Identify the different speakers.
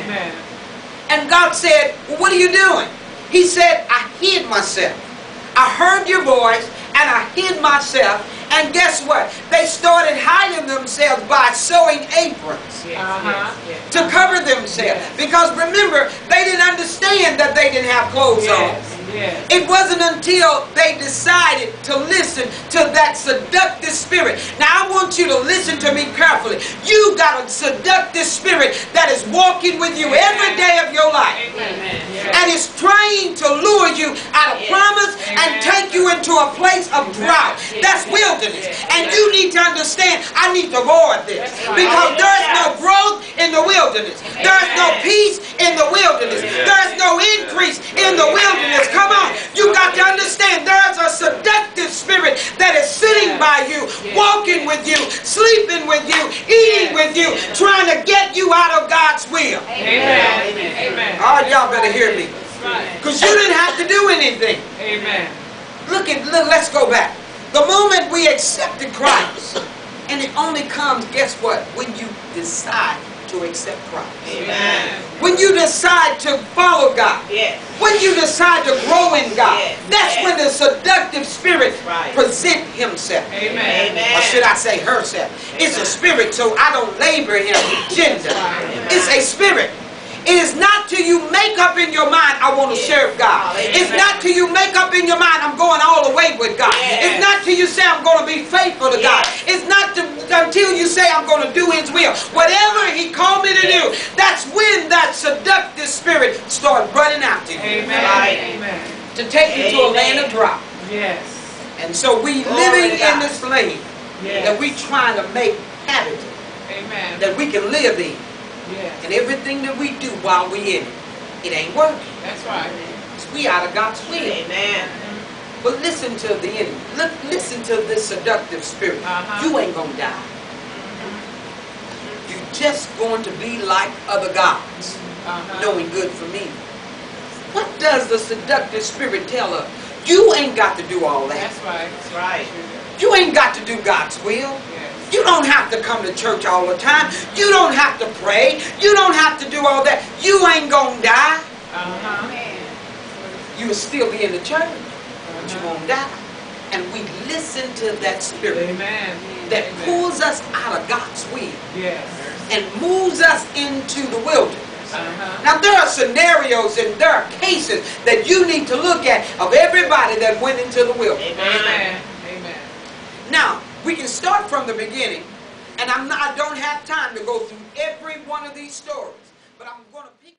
Speaker 1: Amen.
Speaker 2: And God said, well, what are you doing? He said, I hid myself. I heard your voice and I hid myself. And guess what? They started hiding themselves by sewing aprons to cover themselves. Because remember, they didn't understand that they didn't have clothes on. It wasn't until they decided to listen to that seductive spirit. Now I want you to listen to me carefully. You got a seductive spirit that is walking with you every day of your life. And it's trying to lure you out of promise and take you into a place of drought. That's wilderness. And you need to understand, I need to avoid this. Because there's no growth in the wilderness. There's no peace in the wilderness. There's no increase in the wilderness. Come on. You got to understand there's a seductive spirit that is sitting by you, walking with you, sleeping with you, eating with you, trying to get you out of God's will.
Speaker 1: Amen.
Speaker 2: Oh, y'all better hear me. Because you didn't have to do anything.
Speaker 1: Amen.
Speaker 2: Let's go back. The moment we accepted Christ, and it only comes, guess what? When you decide to accept Christ.
Speaker 1: Amen.
Speaker 2: When you decide to follow God. When you decide to grow in God. That's when the seductive spirit present himself.
Speaker 1: Amen.
Speaker 2: Or should I say herself? It's a spirit, so I don't labor him with gender. It's a spirit. It is not till you make up in your mind, I want to serve God. It's not till you make up in your mind, I'm going all the way with God. It's not till you say, I'm going to be faithful to God. It's not until you say, I'm going to do His will. Whatever He called me to do, that's when that seductive spirit starts running after you.
Speaker 1: Amen.
Speaker 2: To take you to a land of drought.
Speaker 1: Yes.
Speaker 2: And so we living in this lane that we trying to make habit.
Speaker 1: Amen.
Speaker 2: That we can live in. And everything that we do while we in it, it ain't working.
Speaker 1: That's right.
Speaker 2: We out of God's will.
Speaker 1: Amen.
Speaker 2: But listen to the enemy. Listen to this seductive spirit. You ain't gonna die. You're just going to be like other gods, knowing good for me. What does the seductive spirit tell us? You ain't got to do all that.
Speaker 1: That's right. That's right.
Speaker 2: You ain't got to do God's will. You don't have to come to church all the time. You don't have to pray. You don't have to do all that. You ain't gonna die. You will still be in the church, but you won't die. And we listen to that spirit that pulls us out of God's will and moves us into the wilderness. Now there are scenarios and there are cases that you need to look at of everybody that went into the wilderness.
Speaker 1: Amen.
Speaker 2: Now, we can start from the beginning, and I don't have time to go through every one of these stories, but I'm going to pick